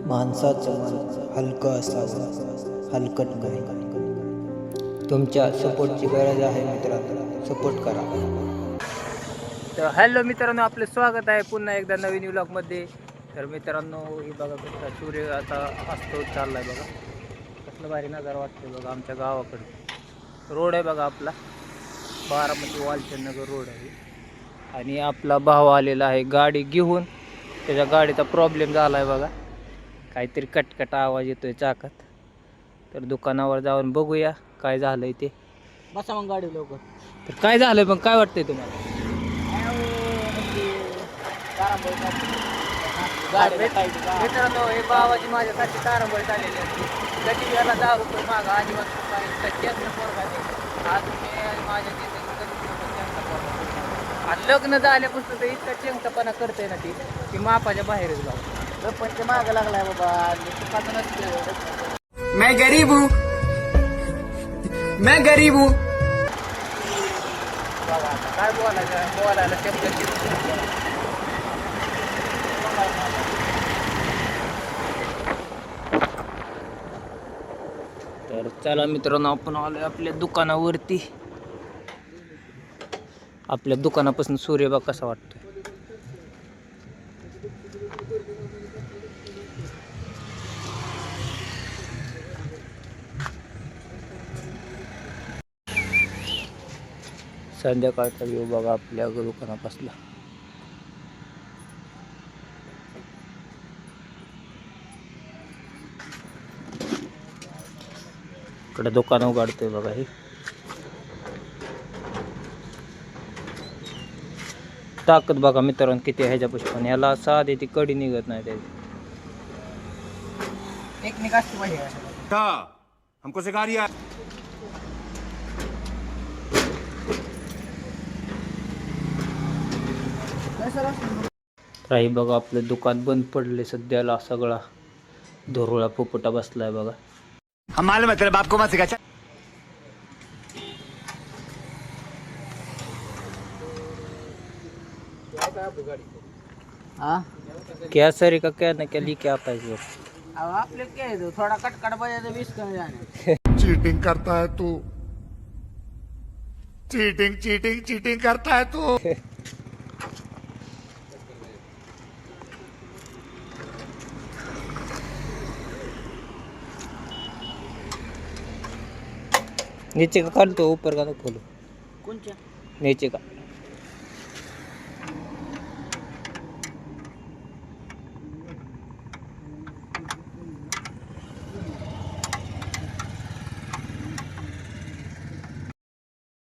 माणसाचं मन हलकं असावं, हलकट नाही. तुमच्या सपोर्टची गरज आहे मित्रांनो, सपोर्ट करा. तर हॅलो मित्रांनो, आपले स्वागत आहे पुन्हा एकदा नवीन व्लॉगमध्ये. तर मित्रांनो, ही बघा कसला सूर्य आता अस्त होत चाललाय बघा. कसलं भारी नजारा वाटतोय बघा आमच्या गावाकडे. रोड आहे बघा आपला बारामती वालचंदनगर रोड आहे. आणि आपला भाव आलेला आहे गाडी घेऊन. त्याच्या गाडीचा प्रॉब्लेम झाला आहे बघा, काहीतरी कटकट आवाज येतोय चाकात. तर दुकानावर जाऊन बघूया काय झालंय ते. बसा मग गाडी लवकर. तर काय झालंय पण काय वाटतंय तुम्हाला? मित्रांनो, हे बाबाजी माझ्यासाठी तारंबळ झालेली असते. कधी याला 10 रुपये मागा अजिबात आज मी माझ्या आणि लग्न झाल्यापासून तर इतका चेंगटपणा करते ना ती की मापाच्या बाहेरच जाऊ. पण ते मागं लागलाय बाबा, नसते. मैं गरीब हूँ, मैं गरीब हूँ. बघा आता काय बोलायला शब्द. तर चला मित्रांनो, आपण आलोय आपल्या दुकानावरती. आपल्या दुकानापासून सूर्य बघ कसा वाटतोय. संध्याकाळचा व्ह्यू बघा आपल्या दुकानापासला. इकडे दुकान उघडतोय बघा. हे ताकद बघा मित्रांनो किती ह्याच्या पुष्पाने. याला साधी ती कडी निघत नाही त्याची. टेक्निक असते पाहिजे. हमको सिखा रिया. काही बघा आपलं दुकान बंद पडले सध्याला. सगळा धुरळा पोपटा बसलाय बघा. हम मालूम है तेरे बाप को मत सिखा. क्या सर का क्या ना क्या लेके आता है जो. अब आप लोग क्या है, थोड़ा कटकट बजे तो 20 कम जाने. चीटिंग करता है तू, चीटिंग चीटिंग चीटिंग करता है तू. नीचे का खोल तो ऊपर का तो खोलो. कोणच्या? नीचे का